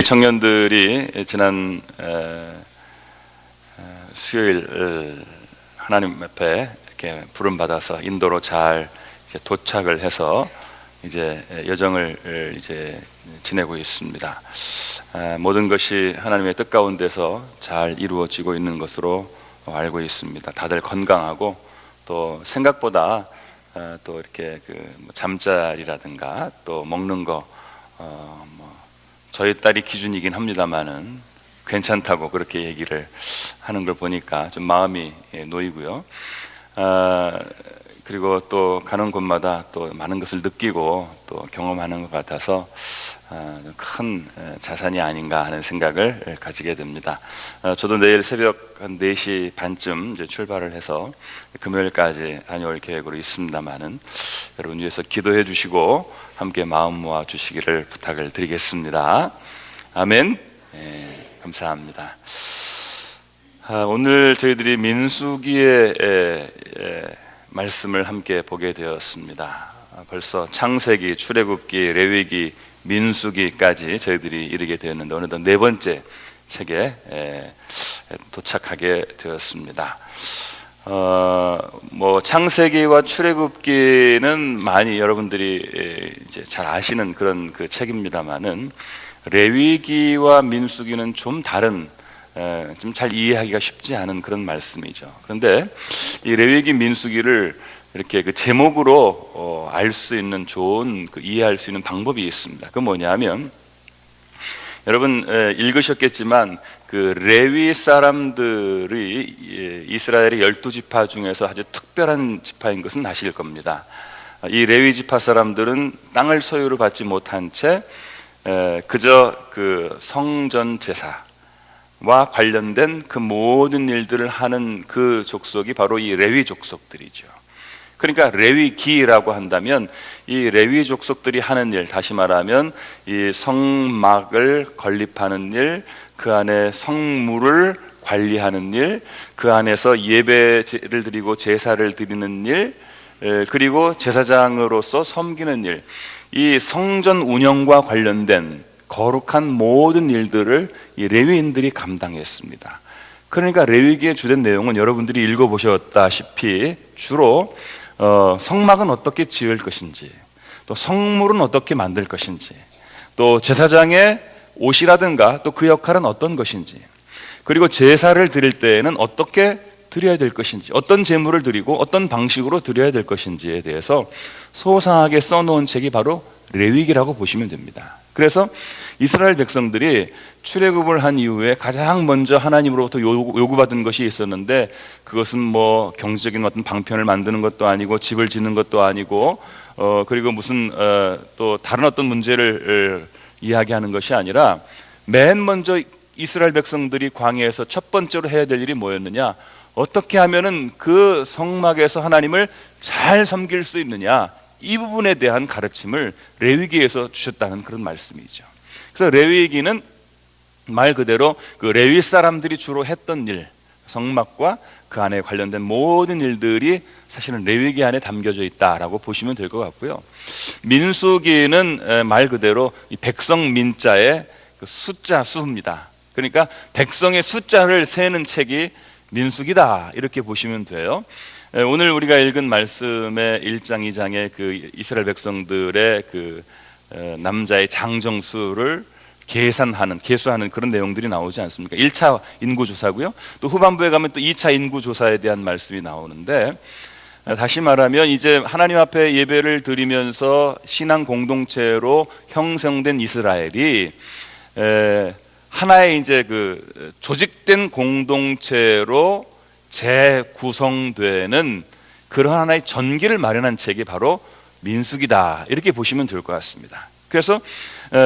청년들이 지난 수요일 하나님 앞에 이렇게 부름 받아서 인도로 잘 이제 도착을 해서 이제 여정을 이제 지내고 있습니다. 모든 것이 하나님의 뜻 가운데서 잘 이루어지고 있는 것으로 알고 있습니다. 다들 건강하고 또 생각보다 또 이렇게 잠자리라든가 또 먹는 거 저희 딸이 기준이긴 합니다만은 괜찮다고 그렇게 얘기를 하는 걸 보니까 좀 마음이 놓이고요. 그리고 또 가는 곳마다 또 많은 것을 느끼고 또 경험하는 것 같아서 큰 자산이 아닌가 하는 생각을 가지게 됩니다. 저도 내일 새벽 한 4시 반쯤 이제 출발을 해서 금요일까지 다녀올 계획으로 있습니다만은 여러분 위해서 기도해 주시고 함께 마음 모아 주시기를 부탁을 드리겠습니다. 아멘. 감사합니다. 오늘 저희들이 민수기의 말씀을 함께 보게 되었습니다. 벌써 창세기, 출애굽기, 레위기, 민수기까지 저희들이 이르게 되었는데 어느덧 4번째 책에 도착하게 되었습니다. 창세기와 출애굽기는 많이 여러분들이 이제 잘 아시는 그런 그 책입니다만은 레위기와 민수기는 좀 다른 좀 잘 이해하기가 쉽지 않은 그런 말씀이죠. 그런데 이 레위기 민수기를 이렇게 그 제목으로 알 수 있는 좋은 이해할 수 있는 방법이 있습니다. 그 뭐냐면 여러분 읽으셨겠지만 그 레위 사람들이 이스라엘의 12지파 중에서 아주 특별한 지파인 것은 아실 겁니다. 이 레위 지파 사람들은 땅을 소유로 받지 못한 채 그저 그 성전 제사와 관련된 그 모든 일들을 하는 그 족속이 바로 이 레위 족속들이죠. 그러니까 레위기라고 한다면 이 레위 족속들이 하는 일, 다시 말하면 이 성막을 건립하는 일, 그 안에 성물을 관리하는 일, 그 안에서 예배를 드리고 제사를 드리는 일, 그리고 제사장으로서 섬기는 일, 이 성전 운영과 관련된 거룩한 모든 일들을 이 레위인들이 감당했습니다. 그러니까 레위기의 주된 내용은 여러분들이 읽어보셨다시피 주로 성막은 어떻게 지을 것인지, 또 성물은 어떻게 만들 것인지, 또 제사장의 옷이라든가 또 그 역할은 어떤 것인지, 그리고 제사를 드릴 때에는 어떻게 드려야 될 것인지, 어떤 제물을 드리고 어떤 방식으로 드려야 될 것인지에 대해서 소상하게 써놓은 책이 바로 레위기라고 보시면 됩니다. 그래서 이스라엘 백성들이 출애굽을 한 이후에 가장 먼저 하나님으로부터 요구받은 것이 있었는데 그것은 뭐 경제적인 어떤 방편을 만드는 것도 아니고 집을 짓는 것도 아니고 그리고 무슨 또 다른 어떤 문제를 이야기하는 것이 아니라 맨 먼저 이스라엘 백성들이 광야에서 첫 번째로 해야 될 일이 뭐였느냐, 어떻게 하면은 그 성막에서 하나님을 잘 섬길 수 있느냐, 이 부분에 대한 가르침을 레위기에서 주셨다는 그런 말씀이죠. 그래서 레위기는 말 그대로 그 레위 사람들이 주로 했던 일, 성막과 그 안에 관련된 모든 일들이 사실은 레위기 안에 담겨져 있다라고 보시면 될 것 같고요. 민수기는 말 그대로 이 백성 민자의 그 숫자 수입니다. 그러니까 백성의 숫자를 세는 책이 민수기다, 이렇게 보시면 돼요. 오늘 우리가 읽은 말씀의 1장, 2장에 그 이스라엘 백성들의 그 남자의 장정수를 계수하는 그런 내용들이 나오지 않습니까? 1차 인구조사고요. 또 후반부에 가면 또 2차 인구조사에 대한 말씀이 나오는데, 다시 말하면 이제 하나님 앞에 예배를 드리면서 신앙 공동체로 형성된 이스라엘이 하나의 이제 그 조직된 공동체로 재구성되는 그런 하나의 전기를 마련한 책이 바로 민수기다, 이렇게 보시면 될 것 같습니다. 그래서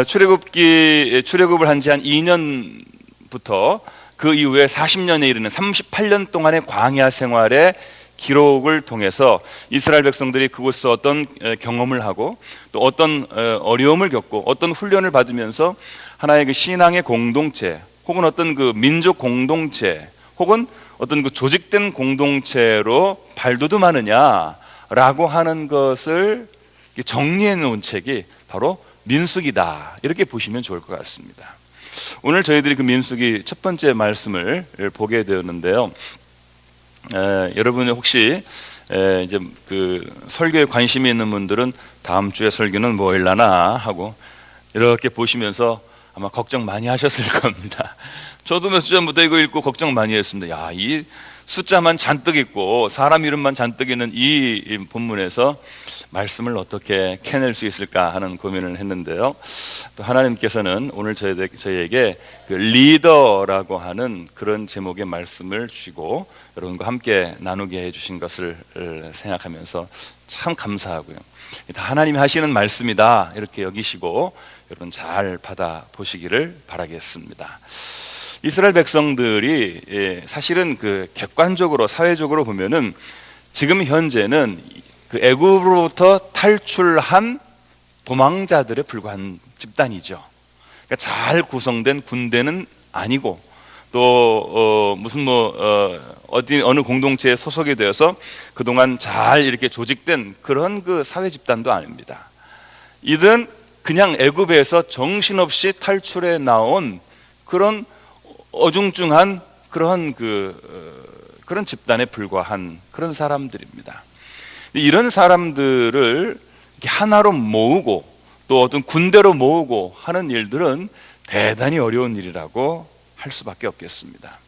출애굽을 한 지 한 2년부터 그 이후에 40년에 이르는 38년 동안의 광야 생활의 기록을 통해서 이스라엘 백성들이 그곳에서 어떤 경험을 하고 또 어떤 어려움을 겪고 어떤 훈련을 받으면서 하나의 그 신앙의 공동체, 혹은 어떤 그 민족 공동체, 혹은 어떤 그 조직된 공동체로 발돋움하느냐라고 하는 것을 정리해 놓은 책이 바로 민수기다, 이렇게 보시면 좋을 것 같습니다. 오늘 저희들이 그 민수기 첫 번째 말씀을 보게 되었는데요. 여러분이 혹시 이제 그 설교에 관심이 있는 분들은 다음 주에 설교는 뭐 일라나 하고 이렇게 보시면서 아마 걱정 많이 하셨을 겁니다. 저도 몇 주 전부터 이거 읽고 걱정 많이 했습니다. 야, 이 숫자만 잔뜩 있고 사람 이름만 잔뜩 있는 이 본문에서 말씀을 어떻게 캐낼 수 있을까 하는 고민을 했는데요. 또 하나님께서는 오늘 저희에게 그 리더라고 하는 그런 제목의 말씀을 주시고 여러분과 함께 나누게 해주신 것을 생각하면서 참 감사하고요. 다 하나님이 하시는 말씀이다 이렇게 여기시고 여러분 잘 받아보시기를 바라겠습니다. 이스라엘 백성들이 사실은 그 객관적으로 사회적으로 보면은 지금 현재는 그 애굽으로부터 탈출한 도망자들에 불과한 집단이죠. 그러니까 잘 구성된 군대는 아니고 또 무슨 어느 공동체에 소속이 되어서 그동안 잘 이렇게 조직된 그런 그 사회 집단도 아닙니다. 이들은 그냥 애굽에서 정신없이 탈출해 나온 그런 어중중한 그런 그런 집단에 불과한 그런 사람들입니다. 이런 사람들을 이렇게 하나로 모으고 또 어떤 군대로 모으고 하는 일들은 대단히 어려운 일이라고 할 수밖에 없겠습니다.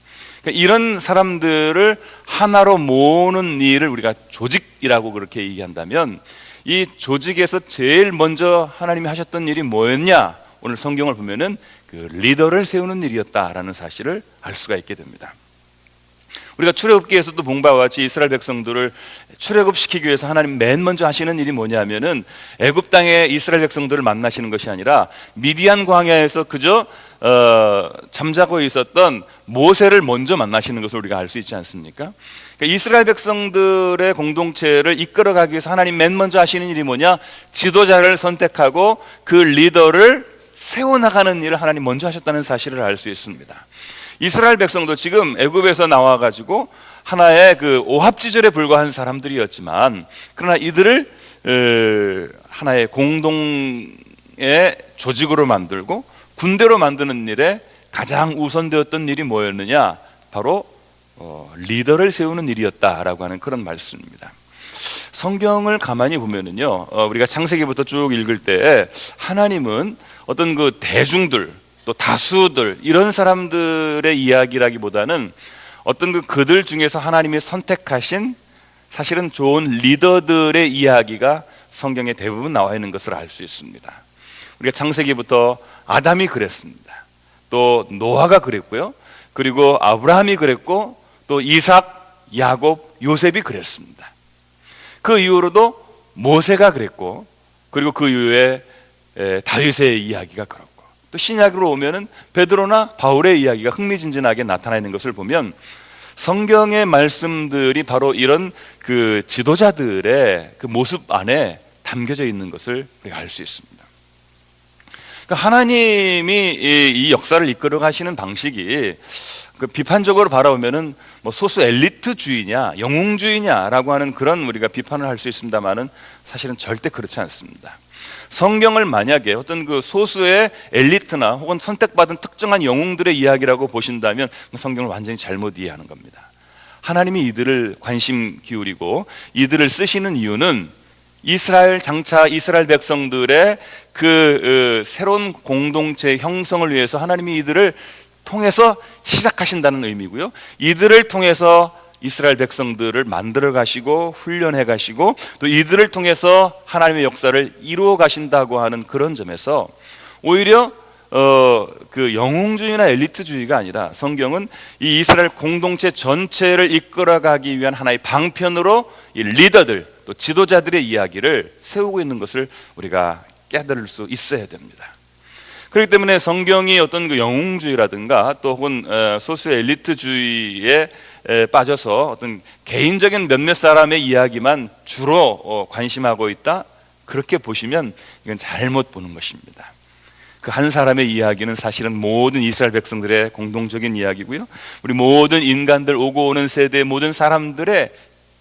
그러니까 이런 사람들을 하나로 모으는 일을 우리가 조직이라고 그렇게 얘기한다면 이 조직에서 제일 먼저 하나님이 하셨던 일이 뭐였냐? 오늘 성경을 보면은 그 리더를 세우는 일이었다라는 사실을 알 수가 있게 됩니다. 우리가 출애굽기에서도 본 바와 같이 이스라엘 백성들을 출애굽시키기 위해서 하나님 맨 먼저 하시는 일이 뭐냐면은 애굽 땅에 이스라엘 백성들을 만나시는 것이 아니라 미디안 광야에서 그저 잠자고 있었던 모세를 먼저 만나시는 것을 우리가 알 수 있지 않습니까? 그러니까 이스라엘 백성들의 공동체를 이끌어가기 위해서 하나님 맨 먼저 하시는 일이 뭐냐? 지도자를 선택하고 그 리더를 세워나가는 일을 하나님 먼저 하셨다는 사실을 알 수 있습니다. 이스라엘 백성도 지금 애굽에서 나와가지고 하나의 그 오합지졸에 불과한 사람들이었지만 그러나 이들을 하나의 공동의 조직으로 만들고 군대로 만드는 일에 가장 우선되었던 일이 뭐였느냐? 바로 리더를 세우는 일이었다라고 하는 그런 말씀입니다. 성경을 가만히 보면은요, 우리가 창세기부터 쭉 읽을 때 하나님은 어떤 그 대중들 또 다수들 이런 사람들의 이야기라기보다는 어떤 그들 중에서 하나님이 선택하신 사실은 좋은 리더들의 이야기가 성경에 대부분 나와 있는 것을 알 수 있습니다. 우리가 창세기부터 아담이 그랬습니다. 또 노아가 그랬고요. 그리고 아브라함이 그랬고 또 이삭, 야곱, 요셉이 그랬습니다. 그 이후로도 모세가 그랬고 그리고 그 이후에 다윗의 이야기가 그렇고 또 신약으로 오면은 베드로나 바울의 이야기가 흥미진진하게 나타나 있는 것을 보면 성경의 말씀들이 바로 이런 그 지도자들의 그 모습 안에 담겨져 있는 것을 우리가 알 수 있습니다. 그러니까 하나님이 이 역사를 이끌어 가시는 방식이 그 비판적으로 바라보면은 뭐 소수 엘리트주의냐 영웅주의냐라고 하는 그런 우리가 비판을 할 수 있습니다만은 사실은 절대 그렇지 않습니다. 성경을 만약에 어떤 그 소수의 엘리트나 혹은 선택받은 특정한 영웅들의 이야기라고 보신다면 성경을 완전히 잘못 이해하는 겁니다. 하나님이 이들을 관심 기울이고 이들을 쓰시는 이유는 장차 이스라엘 백성들의 그 새로운 공동체 형성을 위해서 하나님이 이들을 통해서 시작하신다는 의미고요. 이들을 통해서 이스라엘 백성들을 만들어 가시고 훈련해 가시고 또 이들을 통해서 하나님의 역사를 이루어 가신다고 하는 그런 점에서 오히려 그 영웅주의나 엘리트주의가 아니라 성경은 이 이스라엘 공동체 전체를 이끌어가기 위한 하나의 방편으로 이 리더들 또 지도자들의 이야기를 세우고 있는 것을 우리가 깨달을 수 있어야 됩니다. 그렇기 때문에 성경이 어떤 그 영웅주의라든가 또 혹은 소수 엘리트주의에 빠져서 어떤 개인적인 몇몇 사람의 이야기만 주로 관심하고 있다, 그렇게 보시면 이건 잘못 보는 것입니다. 그 한 사람의 이야기는 사실은 모든 이스라엘 백성들의 공동적인 이야기고요, 우리 모든 인간들 오고 오는 세대의 모든 사람들의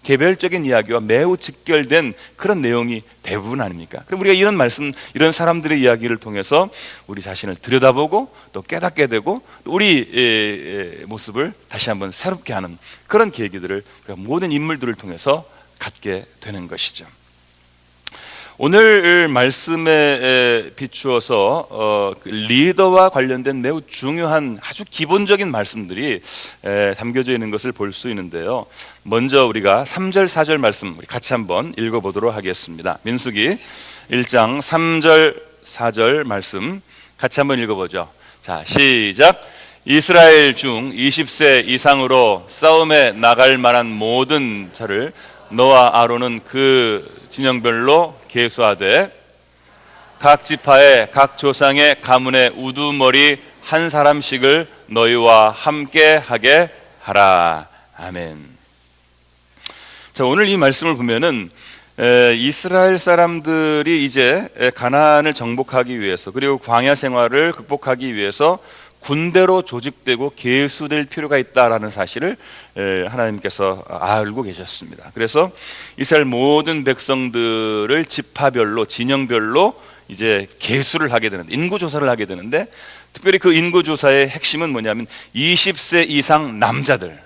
개별적인 이야기와 매우 직결된 그런 내용이 대부분 아닙니까? 그럼 우리가 이런 말씀, 이런 사람들의 이야기를 통해서 우리 자신을 들여다보고 또 깨닫게 되고 또 우리 모습을 다시 한번 새롭게 하는 그런 계기들을 우리가 모든 인물들을 통해서 갖게 되는 것이죠. 오늘 말씀에 비추어서 리더와 관련된 매우 중요한 아주 기본적인 말씀들이 담겨져 있는 것을 볼 수 있는데요. 먼저 우리가 3절 4절 말씀 우리 같이 한번 읽어보도록 하겠습니다. 민수기 1장 3절 4절 말씀 같이 한번 읽어보죠. 자, 시작. 이스라엘 중 20세 이상으로 싸움에 나갈 만한 모든 자를 너와 아론은 그 진영별로 계수하되 각 지파의 각 조상의 가문의 우두머리 한 사람씩을 너희와 함께 하게 하라. 아멘. 자, 오늘 이 말씀을 보면은 이스라엘 사람들이 이제 가나안을 정복하기 위해서 그리고 광야 생활을 극복하기 위해서 군대로 조직되고 계수될 필요가 있다라는 사실을 하나님께서 알고 계셨습니다. 그래서 이스라엘 모든 백성들을 지파별로 진영별로 이제 계수를 하게 되는데, 인구 조사를 하게 되는데, 특별히 그 인구 조사의 핵심은 뭐냐면 20세 이상 남자들,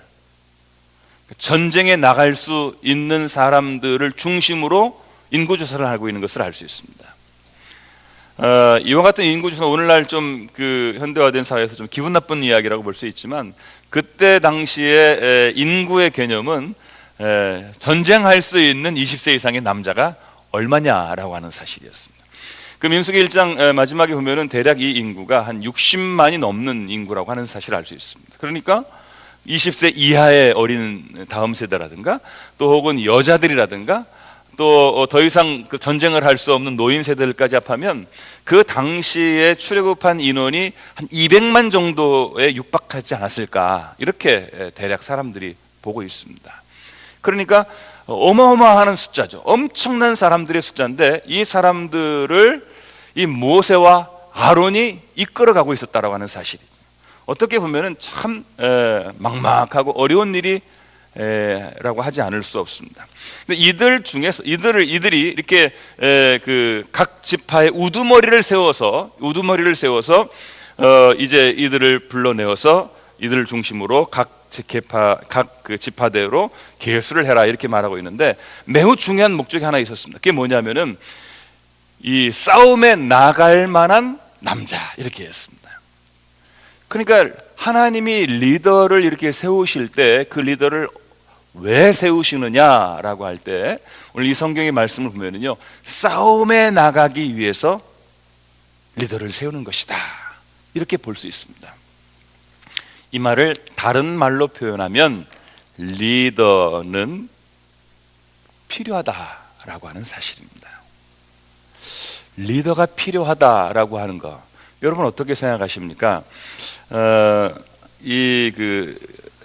전쟁에 나갈 수 있는 사람들을 중심으로 인구 조사를 하고 있는 것을 알 수 있습니다. 이와 같은 인구조사, 오늘날 좀 현대화된 사회에서 좀 기분 나쁜 이야기라고 볼 수 있지만, 그때 당시에 인구의 개념은 전쟁할 수 있는 20세 이상의 남자가 얼마냐라고 하는 사실이었습니다. 그 민수기 1장 마지막에 보면은 대략 이 인구가 한 60만이 넘는 인구라고 하는 사실을 알 수 있습니다. 그러니까 20세 이하의 어린 다음 세대라든가 또 혹은 여자들이라든가 또 더 이상 그 전쟁을 할 수 없는 노인 세대들까지 합하면 그 당시에 출애굽한 인원이 한 200만 정도에 육박하지 않았을까, 이렇게 대략 사람들이 보고 있습니다. 그러니까 어마어마한 숫자죠. 엄청난 사람들의 숫자인데 이 사람들을 이 모세와 아론이 이끌어가고 있었다라고 하는 사실이죠. 어떻게 보면은 참 막막하고 어려운 일이 라고 하지 않을 수 없습니다. 근데 이들 중에서 이들이 이렇게 각 지파의 우두머리를 세워서 이제 이들을 불러내어서 이들을 중심으로 각 지파대로 계수를 해라, 이렇게 말하고 있는데, 매우 중요한 목적이 하나 있었습니다. 그게 뭐냐면은 이 싸움에 나갈 만한 남자, 이렇게 했습니다. 그러니까 하나님이 리더를 이렇게 세우실 때 그 리더를 왜 세우시느냐라고 할 때, 오늘 이 성경의 말씀을 보면은요, 싸움에 나가기 위해서 리더를 세우는 것이다, 이렇게 볼 수 있습니다. 이 말을 다른 말로 표현하면 리더는 필요하다라고 하는 사실입니다. 리더가 필요하다라고 하는 거, 여러분 어떻게 생각하십니까?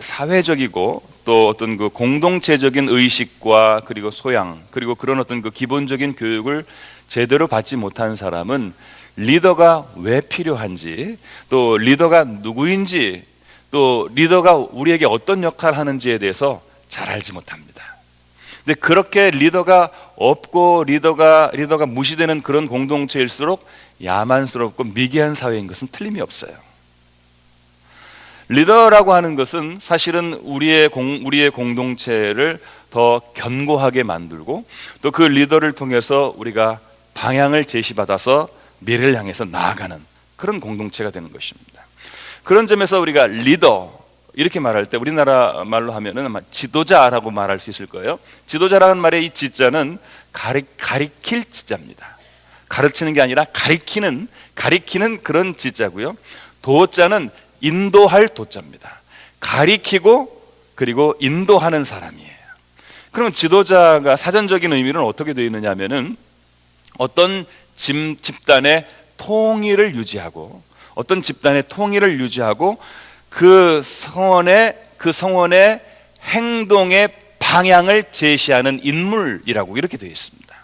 사회적이고 또 어떤 그 공동체적인 의식과 그리고 소양, 그리고 그런 어떤 그 기본적인 교육을 제대로 받지 못한 사람은 리더가 왜 필요한지, 또 리더가 누구인지, 또 리더가 우리에게 어떤 역할을 하는지에 대해서 잘 알지 못합니다. 근데 그렇게 리더가 없고 리더가 무시되는 그런 공동체일수록 야만스럽고 미개한 사회인 것은 틀림이 없어요. 리더라고 하는 것은 사실은 우리의 공동체를 더 견고하게 만들고 또 그 리더를 통해서 우리가 방향을 제시받아서 미래를 향해서 나아가는 그런 공동체가 되는 것입니다. 그런 점에서 우리가 리더, 이렇게 말할 때 우리나라 말로 하면은 아마 지도자라고 말할 수 있을 거예요. 지도자라는 말의 이 지자는 가리킬 지자입니다. 가르치는 게 아니라 가리키는 그런 지자고요. 도자는 인도할 도자입니다. 가리키고 그리고 인도하는 사람이에요. 그러면 지도자가 사전적인 의미는 어떻게 되어 있느냐 하면은 어떤 집단의 통일을 유지하고 그 성원의 행동의 방향을 제시하는 인물이라고 이렇게 되어 있습니다.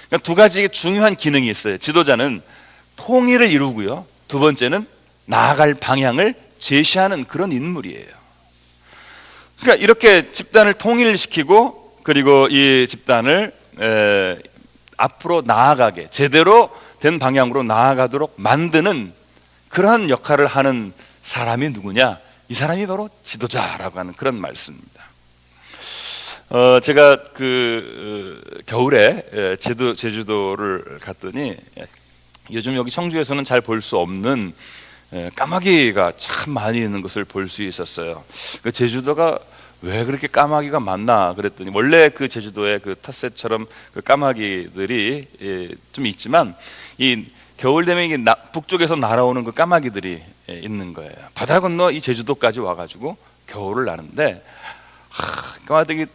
그러니까 두 가지 중요한 기능이 있어요. 지도자는 통일을 이루고요, 두 번째는 나아갈 방향을 제시하는 그런 인물이에요. 그러니까 이렇게 집단을 통일시키고 그리고 이 집단을 앞으로 나아가게 제대로 된 방향으로 나아가도록 만드는 그러한 역할을 하는 사람이 누구냐? 이 사람이 바로 지도자라고 하는 그런 말씀입니다. 제가 겨울에 제주도를 갔더니 요즘 여기 청주에서는 잘 볼 수 없는 까마귀가 참 많이 있는 것을 볼 수 있었어요. 그 제주도가 왜 그렇게 까마귀가 많나 그랬더니 원래 그 제주도에 그 텃새처럼 그 까마귀들이 좀 있지만 이 겨울 되면 이게 북쪽에서 날아오는 그 까마귀들이 있는 거예요. 바다 건너 이 제주도까지 와가지고 겨울을 나는데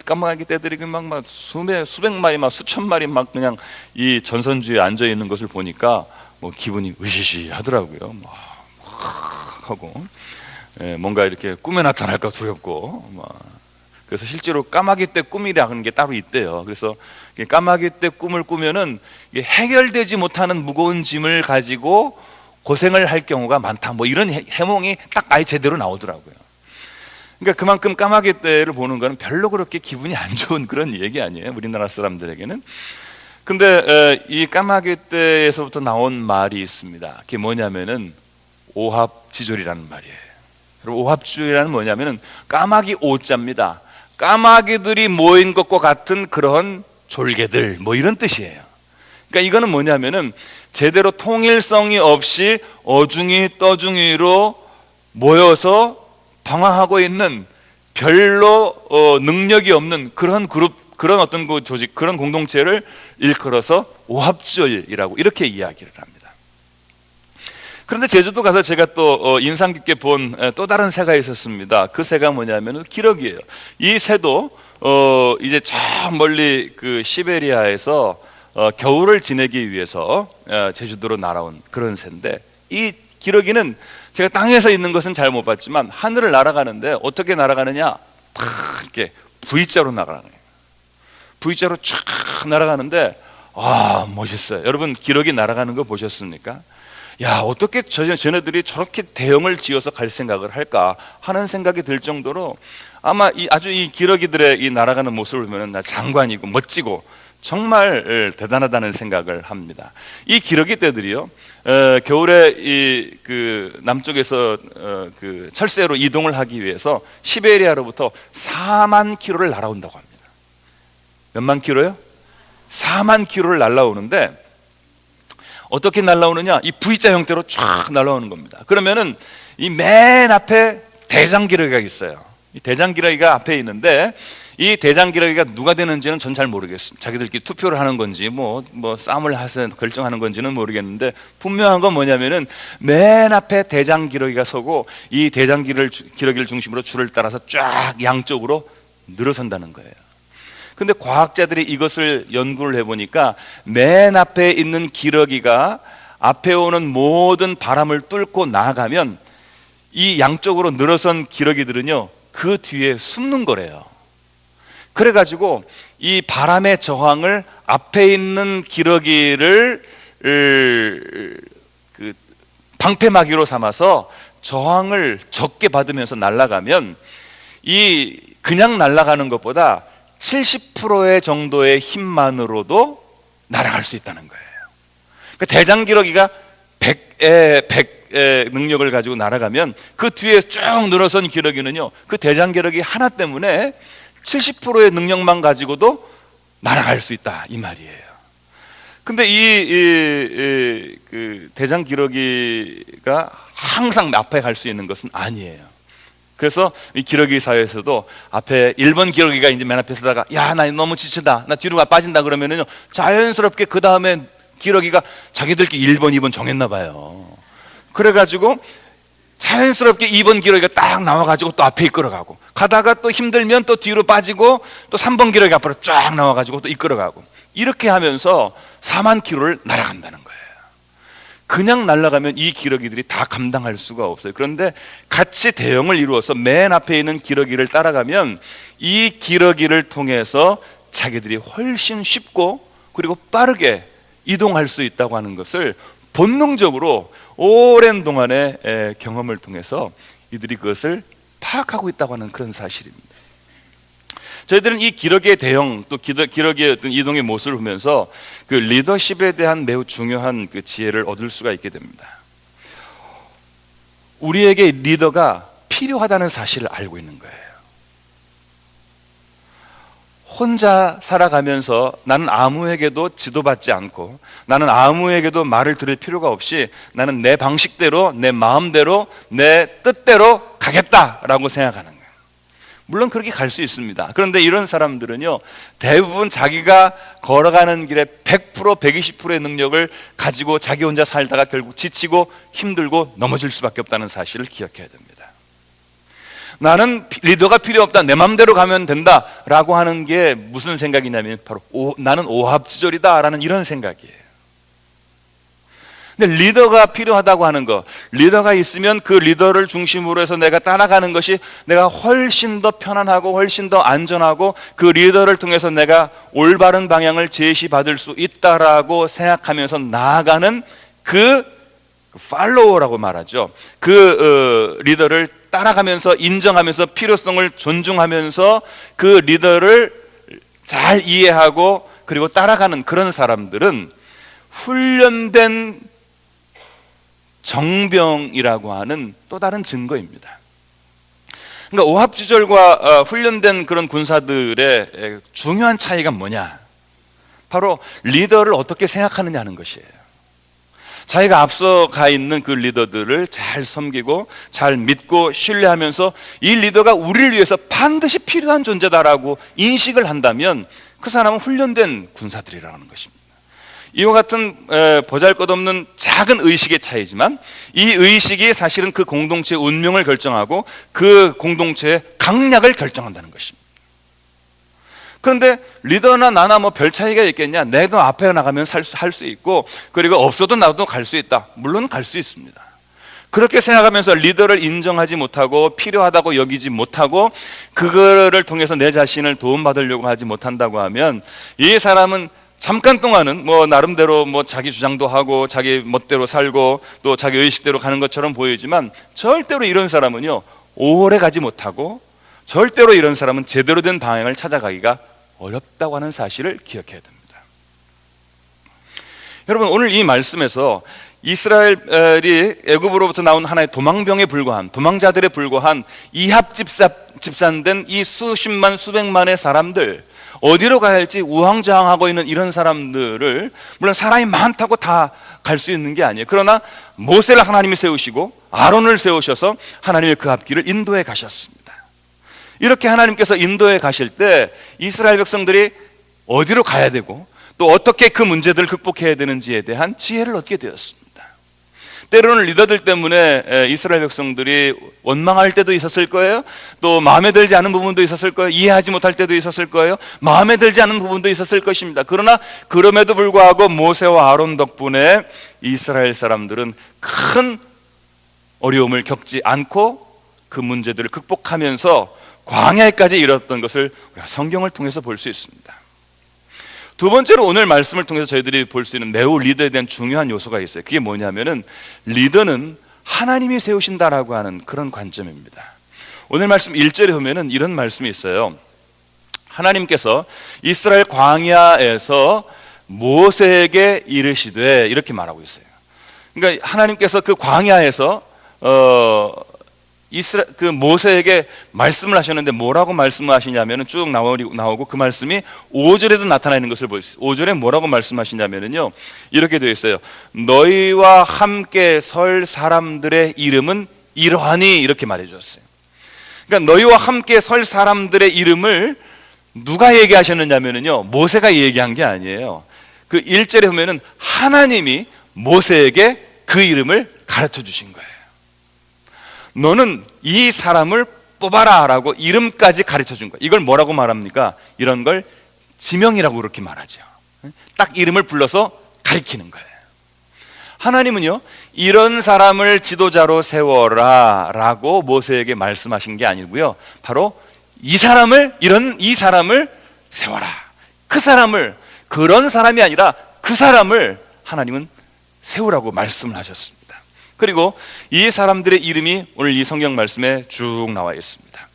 까마귀 떼들이 막 수백 마리 막 수천 마리 막 그냥 이 전선주에 앉아 있는 것을 보니까 뭐 기분이 으시시하더라고요. 막 하고 뭔가 이렇게 꿈에 나타날까 두렵고 그래서 실제로 까마귀 떼 꿈이라는 게 따로 있대요. 그래서 까마귀 떼 꿈을 꾸면은 해결되지 못하는 무거운 짐을 가지고 고생을 할 경우가 많다. 뭐 이런 해몽이 딱 아예 제대로 나오더라고요. 그러니까 그만큼 까마귀 떼를 보는 거는 별로 그렇게 기분이 안 좋은 그런 얘기 아니에요, 우리나라 사람들에게는. 근데 이 까마귀 떼에서부터 나온 말이 있습니다. 그게 뭐냐면은 오합지졸이라는 말이에요. 그리고 오합지졸이라는 뭐냐면은 까마귀 오자입니다. 까마귀들이 모인 것과 같은 그런 졸개들 뭐 이런 뜻이에요. 그러니까 이거는 뭐냐면은 제대로 통일성이 없이 어중이 떠중이로 모여서 방황하고 있는 별로 능력이 없는 그런 그룹, 그런 어떤 그 조직, 그런 공동체를 일컬어서 오합지졸이라고 이렇게 이야기를 합니다. 그런데 제주도 가서 제가 또 인상 깊게 본 또 다른 새가 있었습니다. 그 새가 뭐냐면 기러기예요. 이 새도 이제 저 멀리 그 시베리아에서 겨울을 지내기 위해서 제주도로 날아온 그런 새인데, 이 기러기는 제가 땅에서 있는 것은 잘 못 봤지만 하늘을 날아가는데 어떻게 날아가느냐? 탁 이렇게 V자로 날아가는 거예요. V자로 쫙 날아가는데 멋있어요. 여러분 기러기 날아가는 거 보셨습니까? 야, 어떻게 쟤네들이 저렇게 대형을 지어서 갈 생각을 할까 하는 생각이 들 정도로 아마 아주 이 기러기들의 이 날아가는 모습을 보면 장관이고 멋지고 정말 대단하다는 생각을 합니다. 이 기러기 떼들이요, 겨울에 이 그 남쪽에서 그 철새로 이동을 하기 위해서 시베리아로부터 4만 킬로를 날아온다고 합니다. 몇만 킬로요? 4만 킬로를 날아오는데 어떻게 날아오느냐? 이 V자 형태로 쫙 날아오는 겁니다. 그러면은 이 맨 앞에 대장기러기가 있어요. 이 대장기러기가 앞에 있는데 이 대장기러기가 누가 되는지는 전 잘 모르겠습니다. 자기들끼리 투표를 하는 건지 뭐 싸움을 해서 결정하는 건지는 모르겠는데 분명한 건 뭐냐면은 맨 앞에 대장기러기가 서고 이 대장기러기를 중심으로 줄을 따라서 쫙 양쪽으로 늘어선다는 거예요. 근데 과학자들이 이것을 연구를 해보니까 맨 앞에 있는 기러기가 앞에 오는 모든 바람을 뚫고 나가면 이 양쪽으로 늘어선 기러기들은요 그 뒤에 숨는 거래요. 그래가지고 이 바람의 저항을 앞에 있는 기러기를 그 방패막이로 삼아서 저항을 적게 받으면서 날아가면 이 그냥 날아가는 것보다 70%의 정도의 힘만으로도 날아갈 수 있다는 거예요. 그러니까 대장기러기가 100의 능력을 가지고 날아가면 그 뒤에 쭉 늘어선 기러기는요 그 대장기러기 하나 때문에 70%의 능력만 가지고도 날아갈 수 있다 이 말이에요. 근데 그 대장기러기가 항상 앞에 갈 수 있는 것은 아니에요. 그래서 이 기러기 사회에서도 앞에 1번 기러기가 이제 맨 앞에 서다가 야, 나 너무 지치다, 나 뒤로 빠진다 그러면은요 자연스럽게 그 다음에 기러기가 자기들끼리 1번, 2번 정했나 봐요. 그래가지고 자연스럽게 2번 기러기가 딱 나와가지고 또 앞에 이끌어가고, 가다가 또 힘들면 또 뒤로 빠지고 또 3번 기러기 앞으로 쫙 나와가지고 또 이끌어가고, 이렇게 하면서 4만 킬로를 날아간다는 거예요. 그냥 날아가면 이 기러기들이 다 감당할 수가 없어요. 그런데 같이 대형을 이루어서 맨 앞에 있는 기러기를 따라가면 이 기러기를 통해서 자기들이 훨씬 쉽고 그리고 빠르게 이동할 수 있다고 하는 것을 본능적으로 오랜 동안의 경험을 통해서 이들이 그것을 파악하고 있다고 하는 그런 사실입니다. 저희들은 이 기러기의 대형 또 기러기의 어떤 이동의 모습을 보면서 그 리더십에 대한 매우 중요한 그 지혜를 얻을 수가 있게 됩니다. 우리에게 리더가 필요하다는 사실을 알고 있는 거예요. 혼자 살아가면서 나는 아무에게도 지도받지 않고 나는 아무에게도 말을 들을 필요가 없이 나는 내 방식대로 내 마음대로 내 뜻대로 가겠다라고 생각하는 거예요. 물론 그렇게 갈 수 있습니다. 그런데 이런 사람들은요, 대부분 자기가 걸어가는 길에 100%, 120%의 능력을 가지고 자기 혼자 살다가 결국 지치고 힘들고 넘어질 수밖에 없다는 사실을 기억해야 됩니다. 나는 리더가 필요 없다, 내 마음대로 가면 된다 라고 하는 게 무슨 생각이냐면 바로 나는 오합지졸이다 라는 이런 생각이에요. 근데 리더가 필요하다고 하는 거, 리더가 있으면 그 리더를 중심으로 해서 내가 따라가는 것이 내가 훨씬 더 편안하고 훨씬 더 안전하고 그 리더를 통해서 내가 올바른 방향을 제시받을 수 있다라고 생각하면서 나아가는 그 팔로워라고 말하죠. 그 리더를 따라가면서 인정하면서 필요성을 존중하면서 그 리더를 잘 이해하고 그리고 따라가는 그런 사람들은 훈련된 정병이라고 하는 또 다른 증거입니다. 그러니까 오합지졸과 훈련된 그런 군사들의 중요한 차이가 뭐냐? 바로 리더를 어떻게 생각하느냐는 것이에요. 자기가 앞서 가 있는 그 리더들을 잘 섬기고 잘 믿고 신뢰하면서 이 리더가 우리를 위해서 반드시 필요한 존재다라고 인식을 한다면 그 사람은 훈련된 군사들이라는 것입니다. 이와 같은 보잘것없는 작은 의식의 차이지만 이 의식이 사실은 그 공동체의 운명을 결정하고 그 공동체의 강약을 결정한다는 것입니다. 그런데 리더나 나나 뭐 별 차이가 있겠냐? 내도 앞에 나가면 할 수 있고 그리고 없어도 나도 갈 수 있다. 물론 갈 수 있습니다. 그렇게 생각하면서 리더를 인정하지 못하고 필요하다고 여기지 못하고 그거를 통해서 내 자신을 도움받으려고 하지 못한다고 하면 이 사람은 잠깐 동안은 뭐 나름대로 뭐 자기 주장도 하고 자기 멋대로 살고 또 자기 의식대로 가는 것처럼 보이지만 절대로 이런 사람은요 오래 가지 못하고 절대로 이런 사람은 제대로 된 방향을 찾아가기가 어렵다고 하는 사실을 기억해야 됩니다. 여러분, 오늘 이 말씀에서 이스라엘이 애굽으로부터 나온 하나의 도망병에 불과한, 도망자들에 불과한 이합 집산된 이 수십만 수백만의 사람들, 어디로 가야 할지 우왕좌왕하고 있는 이런 사람들을, 물론 사람이 많다고 다 갈 수 있는 게 아니에요. 그러나 모세를 하나님이 세우시고 아론을 세우셔서 하나님의 그 앞길을 인도해 가셨습니다. 이렇게 하나님께서 인도해 가실 때 이스라엘 백성들이 어디로 가야 되고 또 어떻게 그 문제들을 극복해야 되는지에 대한 지혜를 얻게 되었습니다. 때로는 리더들 때문에 이스라엘 백성들이 원망할 때도 있었을 거예요. 또 마음에 들지 않은 부분도 있었을 거예요. 이해하지 못할 때도 있었을 거예요. 마음에 들지 않은 부분도 있었을 것입니다. 그러나 그럼에도 불구하고 모세와 아론 덕분에 이스라엘 사람들은 큰 어려움을 겪지 않고 그 문제들을 극복하면서 광야에까지 이뤘던 것을 우리가 성경을 통해서 볼 수 있습니다. 두 번째로 오늘 말씀을 통해서 저희들이 볼 수 있는 매우 리더에 대한 중요한 요소가 있어요. 그게 뭐냐면은 리더는 하나님이 세우신다라고 하는 그런 관점입니다. 오늘 말씀 1절에 보면은 이런 말씀이 있어요. 하나님께서 이스라엘 광야에서 모세에게 이르시되, 이렇게 말하고 있어요. 그러니까 하나님께서 그 광야에서 그 모세에게 말씀을 하셨는데 뭐라고 말씀하시냐면은 쭉 나오고 그 말씀이 5절에도 나타나 있는 것을 볼 수 있어요. 5절에 뭐라고 말씀하시냐면은요, 이렇게 되어 있어요. 너희와 함께 설 사람들의 이름은 이러하니, 이렇게 말해 주셨어요. 그러니까 너희와 함께 설 사람들의 이름을 누가 얘기하셨느냐면은요, 모세가 얘기한 게 아니에요. 그 1절에 보면은 하나님이 모세에게 그 이름을 가르쳐 주신 거예요. 너는 이 사람을 뽑아라 라고 이름까지 가르쳐 준 거예요. 이걸 뭐라고 말합니까? 이런 걸 지명이라고 그렇게 말하죠. 딱 이름을 불러서 가리키는 거예요. 하나님은요, 이런 사람을 지도자로 세워라 라고 모세에게 말씀하신 게 아니고요, 바로 이 사람을 세워라. 그 사람을, 그런 사람이 아니라 그 사람을 하나님은 세우라고 말씀을 하셨습니다. 그리고 이 사람들의 이름이 오늘 이 성경 말씀에 쭉 나와 있습니다.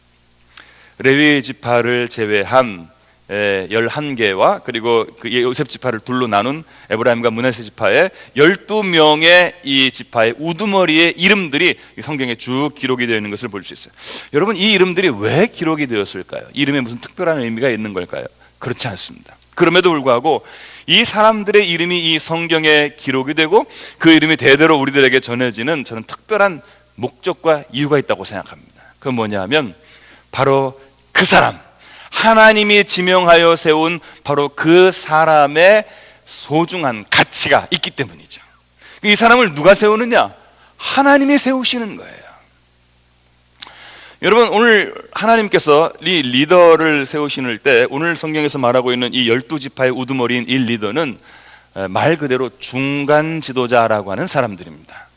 레위 지파를 제외한 11개와 그리고 그 요셉 지파를 둘로 나눈 에브라임과 므낫세 지파의 12명의 이 지파의 우두머리의 이름들이 성경에 쭉 기록이 되어 있는 것을 볼 수 있어요. 여러분, 이 이름들이 왜 기록이 되었을까요? 이름에 무슨 특별한 의미가 있는 걸까요? 그렇지 않습니다. 그럼에도 불구하고 이 사람들의 이름이 이 성경에 기록이 되고 그 이름이 대대로 우리들에게 전해지는 저는 특별한 목적과 이유가 있다고 생각합니다. 그건 뭐냐 하면 바로 그 사람, 하나님이 지명하여 세운 바로 그 사람의 소중한 가치가 있기 때문이죠. 이 사람을 누가 세우느냐? 하나님이 세우시는 거예요. 여러분, 오늘 하나님께서 이 리더를 세우시는 때 오늘 성경에서 말하고 있는 이 12지파의 우두머리인 이 리더는 말 그대로 중간 지도자라고 하는 사람들입니다.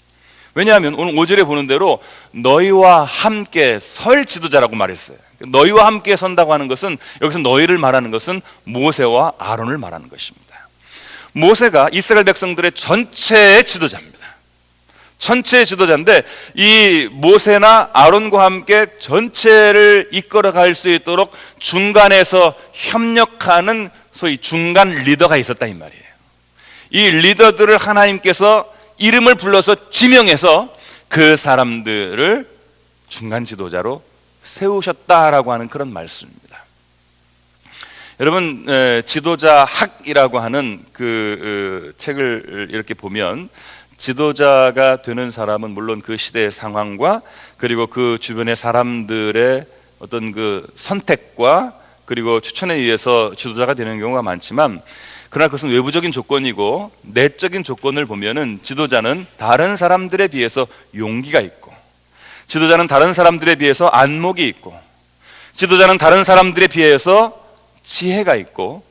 왜냐하면 오늘 5절에 보는 대로 너희와 함께 설 지도자라고 말했어요. 너희와 함께 선다고 하는 것은, 여기서 너희를 말하는 것은 모세와 아론을 말하는 것입니다. 모세가 이스라엘 백성들의 전체의 지도자입니다. 전체의 지도자인데 이 모세나 아론과 함께 전체를 이끌어 갈 수 있도록 중간에서 협력하는 소위 중간 리더가 있었다 이 말이에요. 이 리더들을 하나님께서 이름을 불러서 지명해서 그 사람들을 중간 지도자로 세우셨다라고 하는 그런 말씀입니다. 여러분, 지도자 학이라고 하는 그 책을 이렇게 보면 지도자가 되는 사람은 물론 그 시대의 상황과 그리고 그 주변의 사람들의 어떤 그 선택과 그리고 추천에 의해서 지도자가 되는 경우가 많지만, 그러나 그것은 외부적인 조건이고 내적인 조건을 보면은 지도자는 다른 사람들에 비해서 용기가 있고, 지도자는 다른 사람들에 비해서 안목이 있고, 지도자는 다른 사람들에 비해서 지혜가 있고,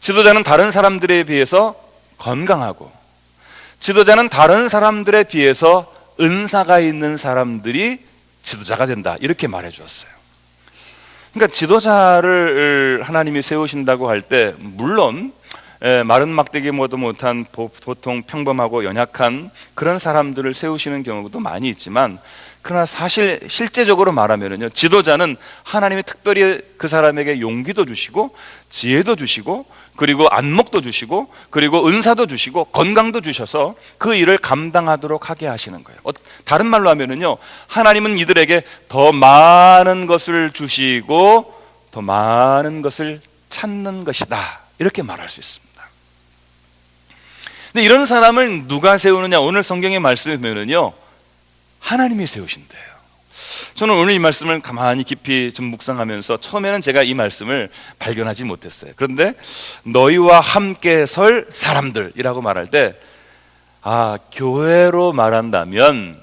지도자는 다른 사람들에 비해서 건강하고, 지도자는 다른 사람들에 비해서 은사가 있는 사람들이 지도자가 된다, 이렇게 말해 주었어요. 그러니까 지도자를 하나님이 세우신다고 할 때 물론 마른 막대기 모도 못한 보통 평범하고 연약한 그런 사람들을 세우시는 경우도 많이 있지만, 그러나 사실 실제적으로 말하면요, 지도자는 하나님이 특별히 그 사람에게 용기도 주시고 지혜도 주시고 그리고 안목도 주시고 그리고 은사도 주시고 건강도 주셔서 그 일을 감당하도록 하게 하시는 거예요. 다른 말로 하면은요, 하나님은 이들에게 더 많은 것을 주시고 더 많은 것을 찾는 것이다, 이렇게 말할 수 있습니다. 근데 이런 사람을 누가 세우느냐? 오늘 성경의 말씀에 보면은요, 하나님이 세우신대요. 저는 오늘 이 말씀을 가만히 깊이 좀 묵상하면서 처음에는 제가 이 말씀을 발견하지 못했어요. 그런데 너희와 함께 설 사람들이라고 말할 때, 교회로 말한다면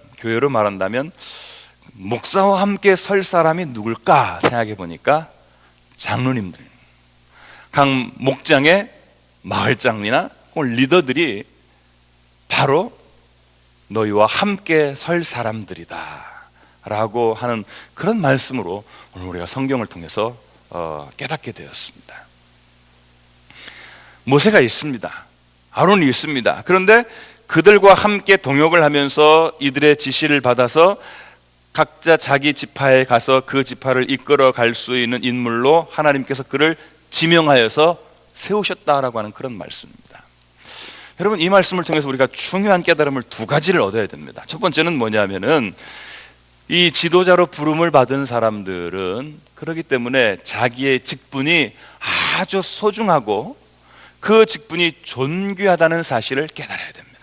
목사와 함께 설 사람이 누굴까 생각해 보니까 장로님들, 각 목장의 마을장이나 리더들이 바로 너희와 함께 설 사람들이다 라고 하는 그런 말씀으로 오늘 우리가 성경을 통해서 깨닫게 되었습니다. 모세가 있습니다. 아론이 있습니다. 그런데 그들과 함께 동역을 하면서 이들의 지시를 받아서 각자 자기 지파에 가서 그 지파를 이끌어 갈 수 있는 인물로 하나님께서 그를 지명하여서 세우셨다라고 하는 그런 말씀입니다. 여러분, 이 말씀을 통해서 우리가 중요한 깨달음을 두 가지를 얻어야 됩니다. 첫 번째는 뭐냐면은 이 지도자로 부름을 받은 사람들은 그렇기 때문에 자기의 직분이 아주 소중하고 그 직분이 존귀하다는 사실을 깨달아야 됩니다.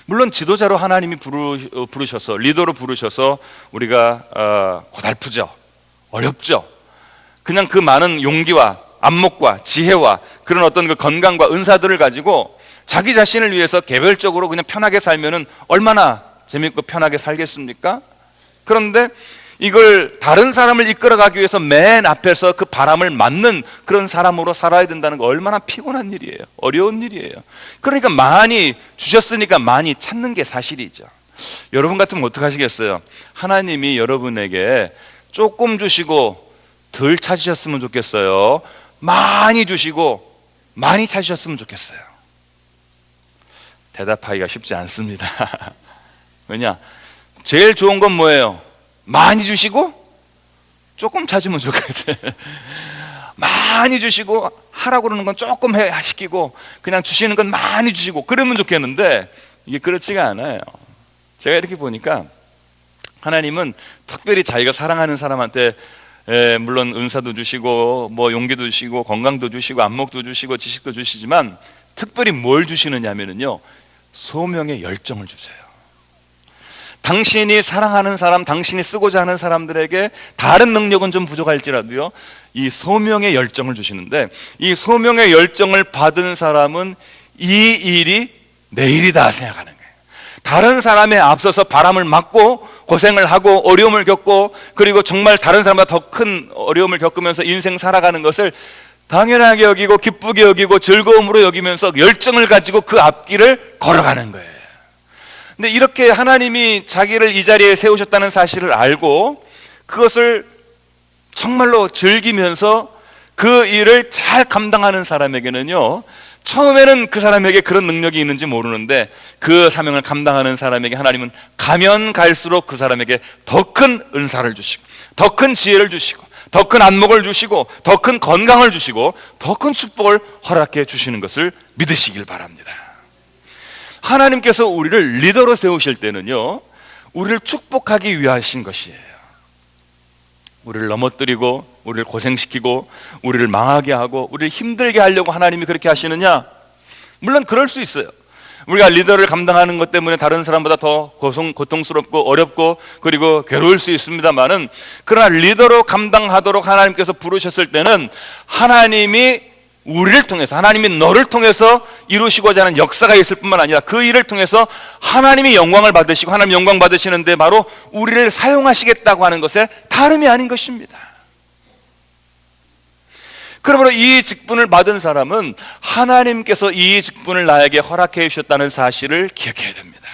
물론 지도자로 하나님이 부르셔서 리더로 부르셔서 우리가 고달프죠, 어렵죠. 그냥 그 많은 용기와 안목과 지혜와 그런 어떤 그 건강과 은사들을 가지고 자기 자신을 위해서 개별적으로 그냥 편하게 살면은 얼마나 재밌고 편하게 살겠습니까? 그런데 이걸 다른 사람을 이끌어가기 위해서 맨 앞에서 그 바람을 맞는 그런 사람으로 살아야 된다는 거 얼마나 피곤한 일이에요. 어려운 일이에요. 그러니까 많이 주셨으니까 많이 찾는 게 사실이죠. 여러분 같으면 어떡하시겠어요? 하나님이 여러분에게 조금 주시고 덜 찾으셨으면 좋겠어요? 많이 주시고 많이 찾으셨으면 좋겠어요? 대답하기가 쉽지 않습니다. 왜냐? 제일 좋은 건 뭐예요? 많이 주시고 조금 찾으면 좋겠대. 많이 주시고 하라고 그러는 건 조금 시키고 그냥 주시는 건 많이 주시고 그러면 좋겠는데 이게 그렇지가 않아요. 제가 이렇게 보니까 하나님은 특별히 자기가 사랑하는 사람한테 물론 은사도 주시고 뭐 용기도 주시고 건강도 주시고 안목도 주시고 지식도 주시지만 특별히 뭘 주시느냐면요, 소명의 열정을 주세요. 당신이 사랑하는 사람, 당신이 쓰고자 하는 사람들에게 다른 능력은 좀 부족할지라도요, 이 소명의 열정을 주시는데, 이 소명의 열정을 받은 사람은 이 일이 내 일이다 생각하는 거예요. 다른 사람에 앞서서 바람을 맞고 고생을 하고 어려움을 겪고 그리고 정말 다른 사람보다 더 큰 어려움을 겪으면서 인생 살아가는 것을 당연하게 여기고 기쁘게 여기고 즐거움으로 여기면서 열정을 가지고 그 앞길을 걸어가는 거예요. 근데 이렇게 하나님이 자기를 이 자리에 세우셨다는 사실을 알고 그것을 정말로 즐기면서 그 일을 잘 감당하는 사람에게는요, 처음에는 그 사람에게 그런 능력이 있는지 모르는데 그 사명을 감당하는 사람에게 하나님은 가면 갈수록 그 사람에게 더 큰 은사를 주시고 더 큰 지혜를 주시고 더 큰 안목을 주시고 더 큰 건강을 주시고 더 큰 축복을 허락해 주시는 것을 믿으시길 바랍니다. 하나님께서 우리를 리더로 세우실 때는요, 우리를 축복하기 위하신 것이에요. 우리를 넘어뜨리고 우리를 고생시키고 우리를 망하게 하고 우리를 힘들게 하려고 하나님이 그렇게 하시느냐? 물론 그럴 수 있어요. 우리가 리더를 감당하는 것 때문에 다른 사람보다 더 고통스럽고 어렵고 그리고 괴로울 수 있습니다만은, 그러나 리더로 감당하도록 하나님께서 부르셨을 때는 하나님이 우리를 통해서, 하나님이 너를 통해서 이루시고자 하는 역사가 있을 뿐만 아니라 그 일을 통해서 하나님이 영광을 받으시고 하나님 영광 받으시는데 바로 우리를 사용하시겠다고 하는 것에 다름이 아닌 것입니다. 그러므로 이 직분을 받은 사람은 하나님께서 이 직분을 나에게 허락해 주셨다는 사실을 기억해야 됩니다.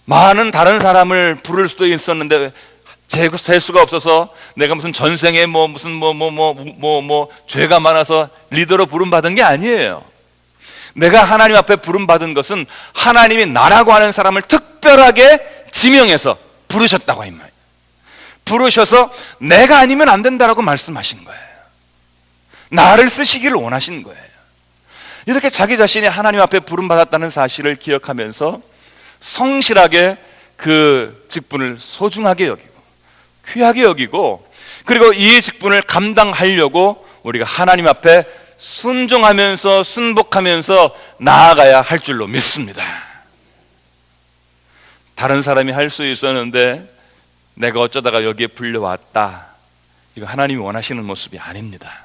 많은 다른 사람을 부를 수도 있었는데 셀 수가 없어서 내가 무슨 전생에 무슨 죄가 많아서 리더로 부름 받은 게 아니에요. 내가 하나님 앞에 부름 받은 것은 하나님이 나라고 하는 사람을 특별하게 지명해서 부르셨다고 이 말이에요. 부르셔서 내가 아니면 안 된다라고 말씀하신 거예요. 나를 쓰시기를 원하신 거예요. 이렇게 자기 자신이 하나님 앞에 부름 받았다는 사실을 기억하면서 성실하게 그 직분을 소중하게 여기고 귀하게 여기고, 그리고 이 직분을 감당하려고 우리가 하나님 앞에 순종하면서 순복하면서 나아가야 할 줄로 믿습니다. 다른 사람이 할 수 있었는데 내가 어쩌다가 여기에 불려왔다, 이거 하나님이 원하시는 모습이 아닙니다.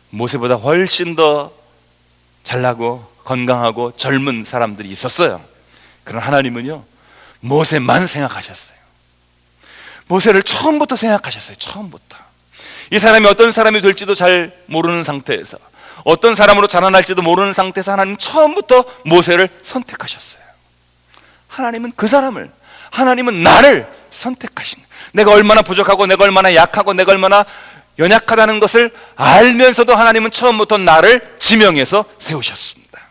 모세보다 훨씬 더 잘나고 건강하고 젊은 사람들이 있었어요. 그러나 하나님은요, 모세만 생각하셨어요. 모세를 처음부터 생각하셨어요. 처음부터. 이 사람이 어떤 사람이 될지도 잘 모르는 상태에서, 어떤 사람으로 자라날지도 모르는 상태에서 하나님 처음부터 모세를 선택하셨어요. 하나님은 그 사람을, 하나님은 나를 선택하신 거예요. 내가 얼마나 부족하고 내가 얼마나 약하고 내가 얼마나 연약하다는 것을 알면서도 하나님은 처음부터 나를 지명해서 세우셨습니다.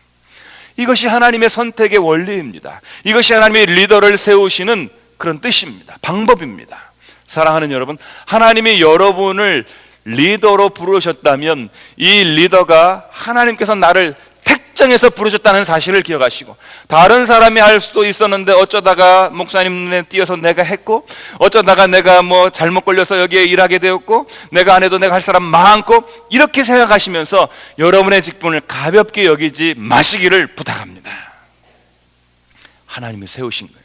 이것이 하나님의 선택의 원리입니다. 이것이 하나님의 리더를 세우시는 그런 뜻입니다. 방법입니다. 사랑하는 여러분, 하나님이 여러분을 리더로 부르셨다면 이 리더가 하나님께서 나를 택정해서 부르셨다는 사실을 기억하시고, 다른 사람이 할 수도 있었는데 어쩌다가 목사님 눈에 띄어서 내가 했고, 어쩌다가 내가 잘못 걸려서 여기에 일하게 되었고, 내가 안 해도 내가 할 사람 많고, 이렇게 생각하시면서 여러분의 직분을 가볍게 여기지 마시기를 부탁합니다. 하나님이 세우신 거예요.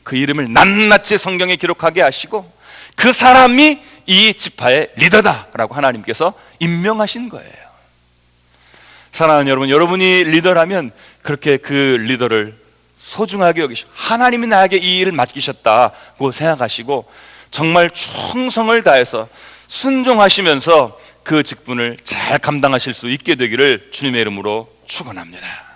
그 이름을 낱낱이 성경에 기록하게 하시고 그 사람이 이 지파의 리더다라고 하나님께서 임명하신 거예요. 사랑하는 여러분, 여러분이 리더라면 그렇게 그 리더를 소중하게 여기시고 하나님이 나에게 이 일을 맡기셨다고 생각하시고 정말 충성을 다해서 순종하시면서 그 직분을 잘 감당하실 수 있게 되기를 주님의 이름으로 축원합니다.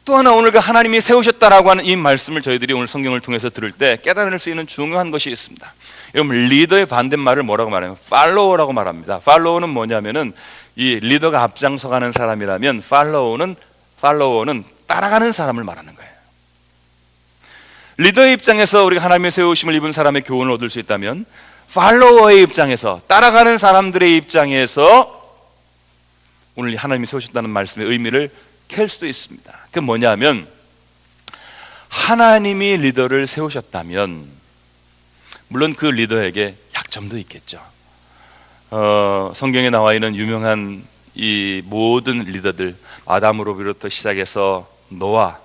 또 하나, 오늘 그 하나님이 세우셨다라고 하는 이 말씀을 저희들이 오늘 성경을 통해서 들을 때 깨달을 수 있는 중요한 것이 있습니다. 여러분, 리더의 반대말을 뭐라고 말하면 팔로워라고 말합니다. 팔로워는 뭐냐면은 이 리더가 앞장서가는 사람이라면 팔로워는 따라가는 사람을 말하는 거예요. 리더의 입장에서 우리가 하나님의 세우심을 입은 사람의 교훈을 얻을 수 있다면, 팔로워의 입장에서, 따라가는 사람들의 입장에서 오늘 하나님이 세우셨다는 말씀의 의미를 캘 수도 있습니다. 그게 뭐냐면, 하나님이 리더를 세우셨다면 물론 그 리더에게 약점도 있겠죠. 성경에 나와 있는 유명한 이 모든 리더들, 아담으로부터 시작해서 노아,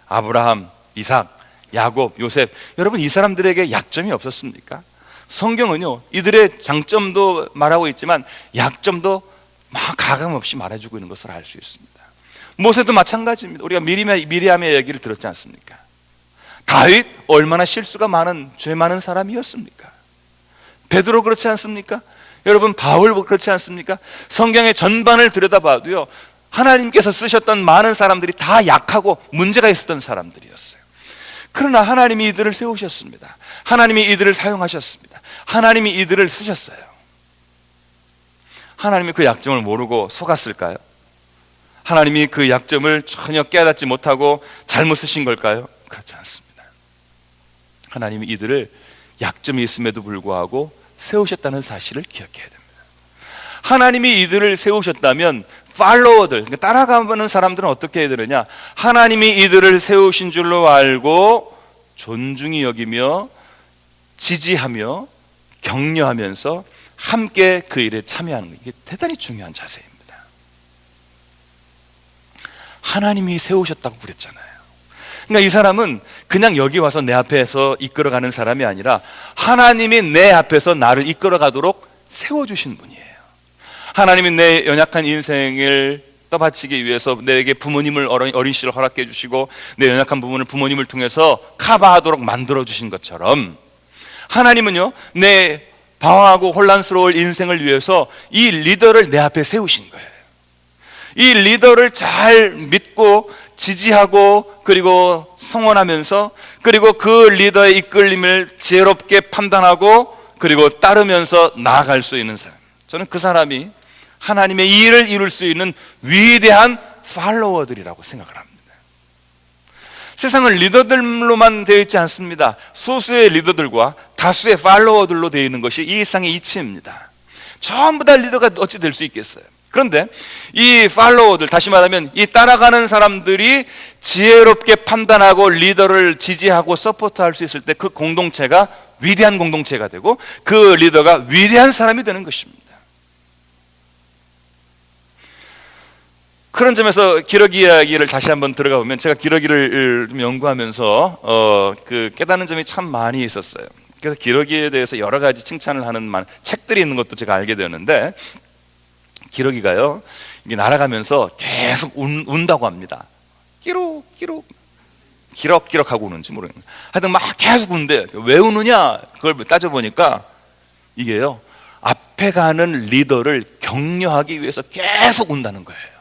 아브라함, 이삭, 야곱, 요셉, 여러분 이 사람들에게 약점이 없었습니까? 성경은요, 이들의 장점도 말하고 있지만 약점도 막 가감없이 말해주고 있는 것을 알 수 있습니다. 모세도 마찬가지입니다. 우리가 미리암의 얘기를 들었지 않습니까? 다윗 얼마나 실수가 많은, 죄 많은 사람이었습니까? 베드로 그렇지 않습니까? 여러분 바울 그렇지 않습니까? 성경의 전반을 들여다봐도요, 하나님께서 쓰셨던 많은 사람들이 다 약하고 문제가 있었던 사람들이었어요. 그러나 하나님이 이들을 세우셨습니다. 하나님이 이들을 사용하셨습니다. 하나님이 이들을 쓰셨어요. 하나님이 그 약점을 모르고 속았을까요? 하나님이 그 약점을 전혀 깨닫지 못하고 잘못 쓰신 걸까요? 그렇지 않습니다. 하나님이 이들을 약점이 있음에도 불구하고 세우셨다는 사실을 기억해야 됩니다. 하나님이 이들을 세우셨다면 팔로워들, 그러니까 따라가는 사람들은 어떻게 해야 되느냐? 하나님이 이들을 세우신 줄로 알고 존중히 여기며 지지하며 격려하면서 함께 그 일에 참여하는 것, 이게 대단히 중요한 자세입니다. 하나님이 세우셨다고 그랬잖아요. 그러니까 이 사람은 그냥 여기 와서 내 앞에서 이끌어가는 사람이 아니라 하나님이 내 앞에서 나를 이끌어가도록 세워주신 분이에요. 하나님이 내 연약한 인생을 떠받치기 위해서 내게 부모님을 어린 시절 허락해 주시고 내 연약한 부분을 부모님을 통해서 커버하도록 만들어 주신 것처럼, 하나님은요, 내 방황하고 혼란스러울 인생을 위해서 이 리더를 내 앞에 세우신 거예요. 이 리더를 잘 믿고 지지하고 그리고 성원하면서, 그리고 그 리더의 이끌림을 지혜롭게 판단하고 그리고 따르면서 나아갈 수 있는 사람, 저는 그 사람이 하나님의 이 일을 이룰 수 있는 위대한 팔로워들이라고 생각을 합니다. 세상은 리더들로만 되어 있지 않습니다. 소수의 리더들과 다수의 팔로워들로 되어 있는 것이 이 세상의 이치입니다. 전부 다 리더가 어찌 될 수 있겠어요? 그런데 이 팔로워들, 다시 말하면 이 따라가는 사람들이 지혜롭게 판단하고 리더를 지지하고 서포트할 수 있을 때 그 공동체가 위대한 공동체가 되고 그 리더가 위대한 사람이 되는 것입니다. 그런 점에서 기러기 이야기를 다시 한번 들어가 보면, 제가 기러기를 좀 연구하면서 그 깨닫는 점이 참 많이 있었어요. 그래서 기러기에 대해서 여러 가지 칭찬을 하는 책들이 있는 것도 제가 알게 되었는데, 기러기가요, 이게 날아가면서 계속 운다고 합니다. 끼룩끼룩, 기럭기럭하고 우는지 모르겠는데 하여튼 막 계속 운대요. 왜 우느냐, 그걸 따져보니까 이게요, 앞에 가는 리더를 격려하기 위해서 계속 운다는 거예요.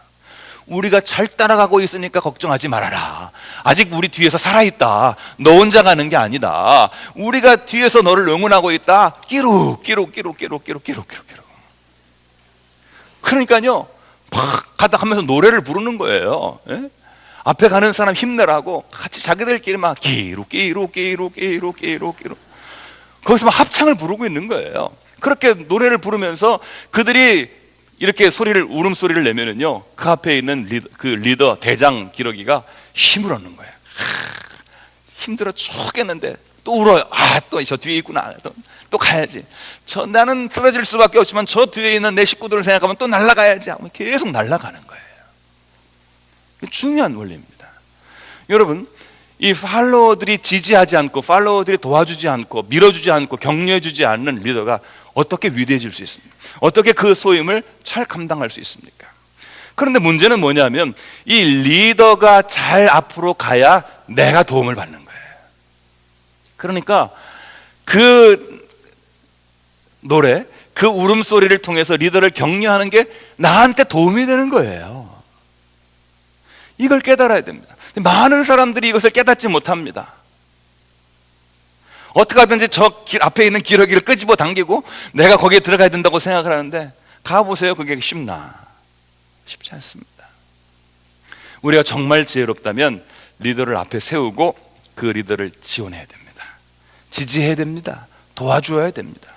우리가 잘 따라가고 있으니까 걱정하지 말아라. 아직 우리 뒤에서 살아있다. 너 혼자 가는 게 아니다. 우리가 뒤에서 너를 응원하고 있다. 끼룩끼룩끼룩끼룩끼룩끼룩끼룩. 그러니까요, 막 가다 하면서 노래를 부르는 거예요. 예? 앞에 가는 사람 힘내라고 같이 자기들끼리 막 끼룩끼룩끼룩끼룩끼룩끼룩 거기서 막 합창을 부르고 있는 거예요. 그렇게 노래를 부르면서 그들이 이렇게 울음소리를 내면은요, 그 앞에 있는 그 리더 대장 기러기가 힘을 얻는 거예요. 힘들어 죽겠는데 또 울어요. 또 저 뒤에 있구나. 또 가야지. 나는 쓰러질 수밖에 없지만 저 뒤에 있는 내 식구들을 생각하면 또 날아가야지 하고 계속 날아가는 거예요. 중요한 원리입니다. 여러분, 이 팔로워들이 지지하지 않고, 팔로워들이 도와주지 않고, 밀어주지 않고, 격려해주지 않는 리더가 어떻게 위대해질 수 있습니까? 어떻게 그 소임을 잘 감당할 수 있습니까? 그런데 문제는 뭐냐면, 이 리더가 잘 앞으로 가야 내가 도움을 받는 거예요. 그러니까 그 노래, 그 울음소리를 통해서 리더를 격려하는 게 나한테 도움이 되는 거예요. 이걸 깨달아야 됩니다. 많은 사람들이 이것을 깨닫지 못합니다. 어떻게 하든지 저 앞에 있는 기러기를 끄집어 당기고 내가 거기에 들어가야 된다고 생각을 하는데, 가보세요. 그게 쉽나? 쉽지 않습니다. 우리가 정말 지혜롭다면 리더를 앞에 세우고 그 리더를 지원해야 됩니다. 지지해야 됩니다. 도와줘야 됩니다.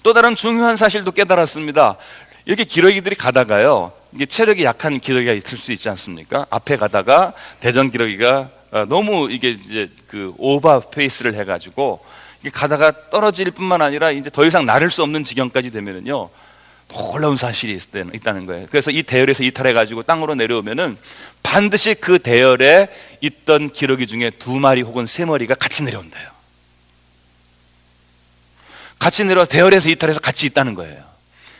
또 다른 중요한 사실도 깨달았습니다. 이렇게 기러기들이 가다가요, 이게 체력이 약한 기러기가 있을 수 있지 않습니까? 앞에 가다가 대전 기러기가 너무 이게 이제 그 오버 페이스를 해가지고 이게 가다가 떨어질 뿐만 아니라 이제 더 이상 나를 수 없는 지경까지 되면은요, 놀라운 사실이 있다는 거예요. 그래서 이 대열에서 이탈해가지고 땅으로 내려오면은 반드시 그 대열에 있던 기러기 중에 2마리 혹은 3마리가 같이 내려온대요. 같이 내려 대열에서 이탈해서 같이 있다는 거예요.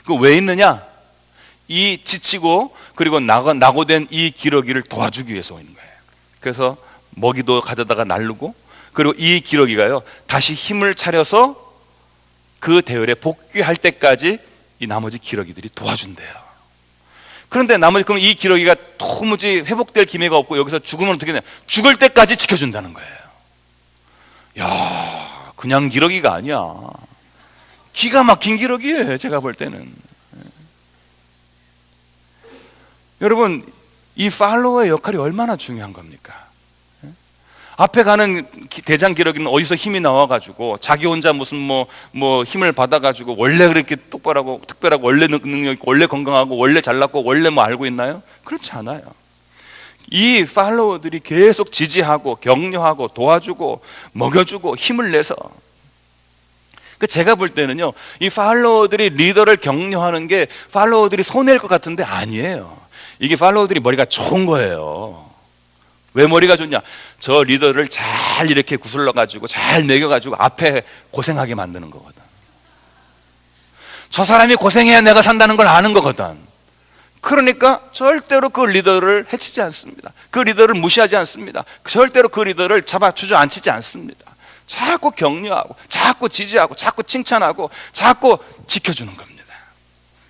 그 왜 있느냐? 이 지치고 그리고 낙오된 이 기러기를 도와주기 위해서 있는 거예요. 그래서 먹이도 가져다가 나르고, 그리고 이 기러기가요 다시 힘을 차려서 그 대열에 복귀할 때까지 이 나머지 기러기들이 도와준대요. 그런데 그럼 이 기러기가 도무지 회복될 기미가 없고 여기서 죽으면 어떻게 되냐? 죽을 때까지 지켜준다는 거예요. 야, 그냥 기러기가 아니야. 기가 막힌 기러기예요, 제가 볼 때는. 여러분, 이 팔로워의 역할이 얼마나 중요한 겁니까? 앞에 가는 대장 기러기는 어디서 힘이 나와가지고 자기 혼자 무슨 뭐 힘을 받아가지고 원래 그렇게 똑바르고 특별하고 원래 능력 있고 원래 건강하고 원래 잘났고 원래 뭐 알고 있나요? 그렇지 않아요. 이 팔로워들이 계속 지지하고 격려하고 도와주고 먹여주고 힘을 내서, 제가 볼 때는요, 이 팔로워들이 리더를 격려하는 게 팔로워들이 손해일 것 같은데 아니에요. 이게 팔로워들이 머리가 좋은 거예요. 왜 머리가 좋냐? 저 리더를 잘 이렇게 구슬러 가지고 잘 먹여 가지고 앞에 고생하게 만드는 거거든. 저 사람이 고생해야 내가 산다는 걸 아는 거거든. 그러니까 절대로 그 리더를 해치지 않습니다. 그 리더를 무시하지 않습니다. 절대로 그 리더를 잡아 주저앉히지 않습니다. 자꾸 격려하고 자꾸 지지하고 자꾸 칭찬하고 자꾸 지켜주는 겁니다.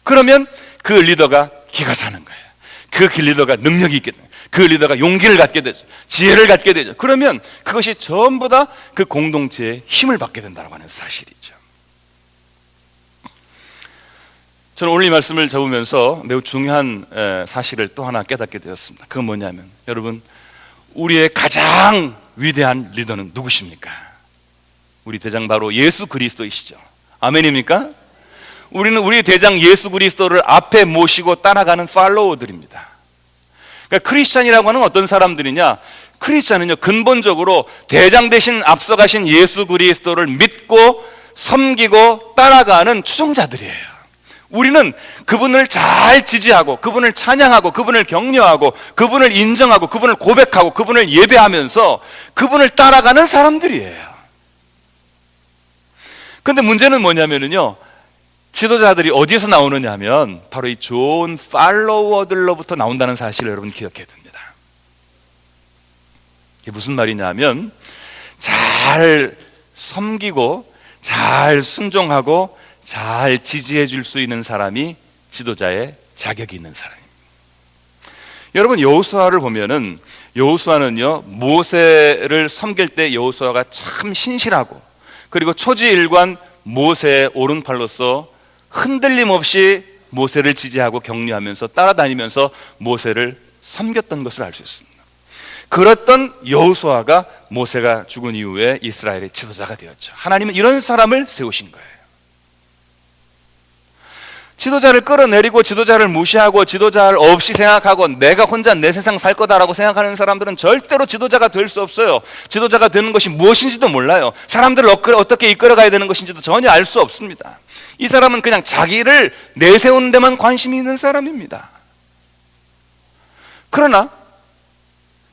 그러면 그 리더가 기가 사는 거예요. 그 리더가 능력이 있게 돼요. 그 리더가 용기를 갖게 되죠. 지혜를 갖게 되죠. 그러면 그것이 전부 다 그 공동체의 힘을 받게 된다고 하는 사실이죠. 저는 오늘 이 말씀을 적으면서 매우 중요한 사실을 또 하나 깨닫게 되었습니다. 그건 뭐냐면, 여러분, 우리의 가장 위대한 리더는 누구십니까? 우리 대장 바로 예수 그리스도이시죠. 아멘입니까? 우리는 우리 대장 예수 그리스도를 앞에 모시고 따라가는 팔로워들입니다. 그러니까 크리스찬이라고 하는 어떤 사람들이냐? 크리스찬은요, 근본적으로 대장 대신 앞서가신 예수 그리스도를 믿고 섬기고 따라가는 추종자들이에요. 우리는 그분을 잘 지지하고 그분을 찬양하고 그분을 격려하고 그분을 인정하고 그분을 고백하고 그분을 예배하면서 그분을 따라가는 사람들이에요. 근데 문제는 뭐냐면요, 지도자들이 어디에서 나오느냐 하면 바로 이 좋은 팔로워들로부터 나온다는 사실을 여러분 기억해야 됩니다. 이게 무슨 말이냐 하면, 잘 섬기고 잘 순종하고 잘 지지해 줄 수 있는 사람이 지도자의 자격이 있는 사람입니다. 여러분, 여호수아를 보면은, 여호수아는요, 모세를 섬길 때 여호수아가 참 신실하고 그리고 초지일관 모세의 오른팔로서 흔들림 없이 모세를 지지하고 격려하면서 따라다니면서 모세를 섬겼던 것을 알 수 있습니다. 그랬던 여호수아가 모세가 죽은 이후에 이스라엘의 지도자가 되었죠. 하나님은 이런 사람을 세우신 거예요. 지도자를 끌어내리고 지도자를 무시하고 지도자를 없이 생각하고 내가 혼자 내 세상 살 거다라고 생각하는 사람들은 절대로 지도자가 될 수 없어요. 지도자가 되는 것이 무엇인지도 몰라요. 사람들을 어떻게 이끌어가야 되는 것인지도 전혀 알 수 없습니다. 이 사람은 그냥 자기를 내세우는 데만 관심이 있는 사람입니다. 그러나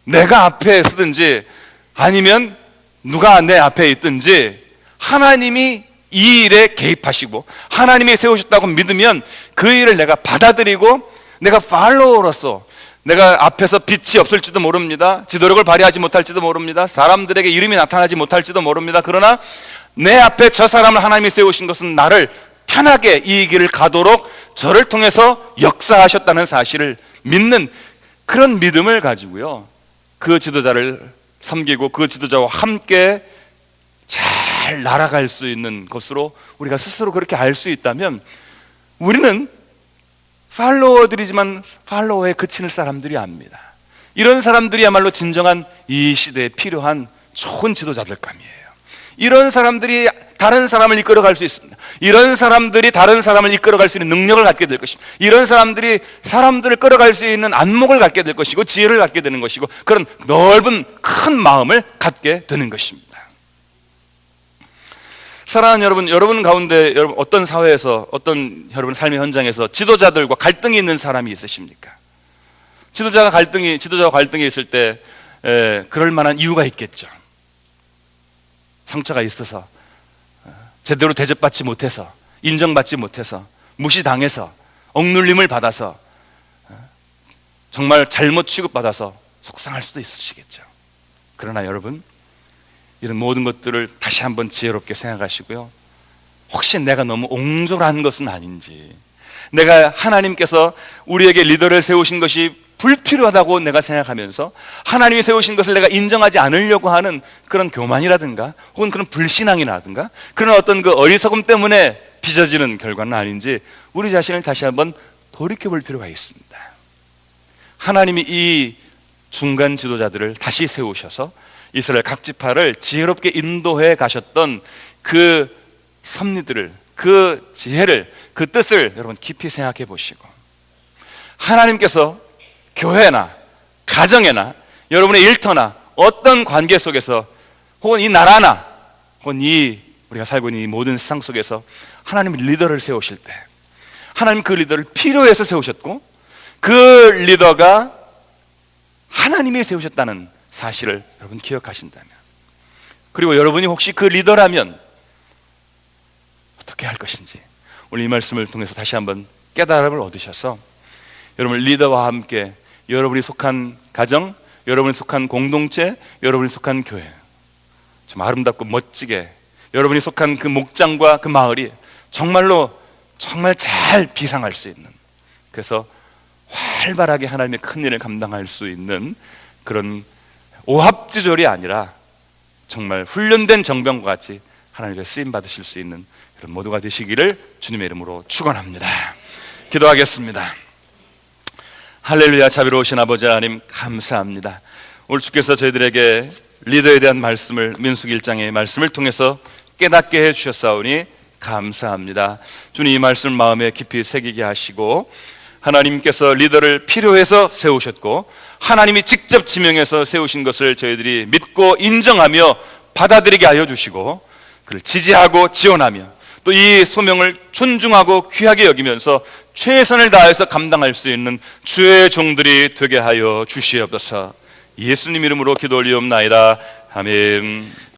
내가 앞에 서든지 아니면 누가 내 앞에 있든지 하나님이 이 일에 개입하시고 하나님이 세우셨다고 믿으면 그 일을 내가 받아들이고 내가 팔로워로서 내가 앞에서 빛이 없을지도 모릅니다. 지도력을 발휘하지 못할지도 모릅니다. 사람들에게 이름이 나타나지 못할지도 모릅니다. 그러나 내 앞에 저 사람을 하나님이 세우신 것은 나를 편하게 이 길을 가도록 저를 통해서 역사하셨다는 사실을 믿는 그런 믿음을 가지고요, 그 지도자를 섬기고 그 지도자와 함께 잘 날아갈 수 있는 것으로 우리가 스스로 그렇게 알 수 있다면 우리는 팔로워들이지만 팔로워에 그치는 사람들이 아닙니다. 이런 사람들이야말로 진정한 이 시대에 필요한 좋은 지도자들감이에요. 이런 사람들이 다른 사람을 이끌어갈 수 있습니다. 이런 사람들이 다른 사람을 이끌어갈 수 있는 능력을 갖게 될 것입니다. 이런 사람들이 사람들을 끌어갈 수 있는 안목을 갖게 될 것이고 지혜를 갖게 되는 것이고 그런 넓은 큰 마음을 갖게 되는 것입니다. 사랑하는 여러분, 여러분 가운데 여러분 어떤 사회에서 어떤 여러분 삶의 현장에서 지도자들과 갈등이 있는 사람이 있으십니까? 지도자와 갈등이 있을 때 그럴 만한 이유가 있겠죠. 상처가 있어서, 제대로 대접받지 못해서, 인정받지 못해서, 무시당해서, 억눌림을 받아서, 정말 잘못 취급받아서 속상할 수도 있으시겠죠. 그러나 여러분, 이런 모든 것들을 다시 한번 지혜롭게 생각하시고요, 혹시 내가 너무 옹졸한 것은 아닌지, 내가 하나님께서 우리에게 리더를 세우신 것이 불필요하다고 내가 생각하면서 하나님이 세우신 것을 내가 인정하지 않으려고 하는 그런 교만이라든가 혹은 그런 불신앙이라든가 그런 어떤 그 어리석음 때문에 빚어지는 결과는 아닌지 우리 자신을 다시 한번 돌이켜볼 필요가 있습니다. 하나님이 이 중간 지도자들을 다시 세우셔서 이스라엘 각 지파를 지혜롭게 인도해 가셨던 그 섭리들을, 그 지혜를, 그 뜻을 여러분 깊이 생각해 보시고, 하나님께서 교회나 가정에나 여러분의 일터나 어떤 관계 속에서 혹은 이 나라나 혹은 이 우리가 살고 있는 이 모든 세상 속에서 하나님이 리더를 세우실 때 하나님 그 리더를 필요해서 세우셨고 그 리더가 하나님이 세우셨다는 사실을 여러분 기억하신다면, 그리고 여러분이 혹시 그 리더라면 어떻게 할 것인지 오늘 이 말씀을 통해서 다시 한번 깨달음을 얻으셔서 여러분 리더와 함께 여러분이 속한 가정, 여러분이 속한 공동체, 여러분이 속한 교회 좀 아름답고 멋지게 여러분이 속한 그 목장과 그 마을이 정말로 정말 잘 비상할 수 있는, 그래서 활발하게 하나님의 큰 일을 감당할 수 있는 그런 오합지졸이 아니라 정말 훈련된 정병과 같이 하나님께 쓰임 받으실 수 있는 그런 모두가 되시기를 주님의 이름으로 축원합니다. 기도하겠습니다. 할렐루야. 자비로우신 아버지 하나님 감사합니다. 오늘 주께서 저희들에게 리더에 대한 말씀을 민수기 1장의 말씀을 통해서 깨닫게 해주셨사오니 감사합니다. 주님 이 말씀 마음에 깊이 새기게 하시고 하나님께서 리더를 필요해서 세우셨고 하나님이 직접 지명해서 세우신 것을 저희들이 믿고 인정하며 받아들이게 하여 주시고 그를 지지하고 지원하며 또 이 소명을 존중하고 귀하게 여기면서 최선을 다해서 감당할 수 있는 주의 종들이 되게 하여 주시옵소서. 예수님 이름으로 기도 올리옵나이다. 아멘.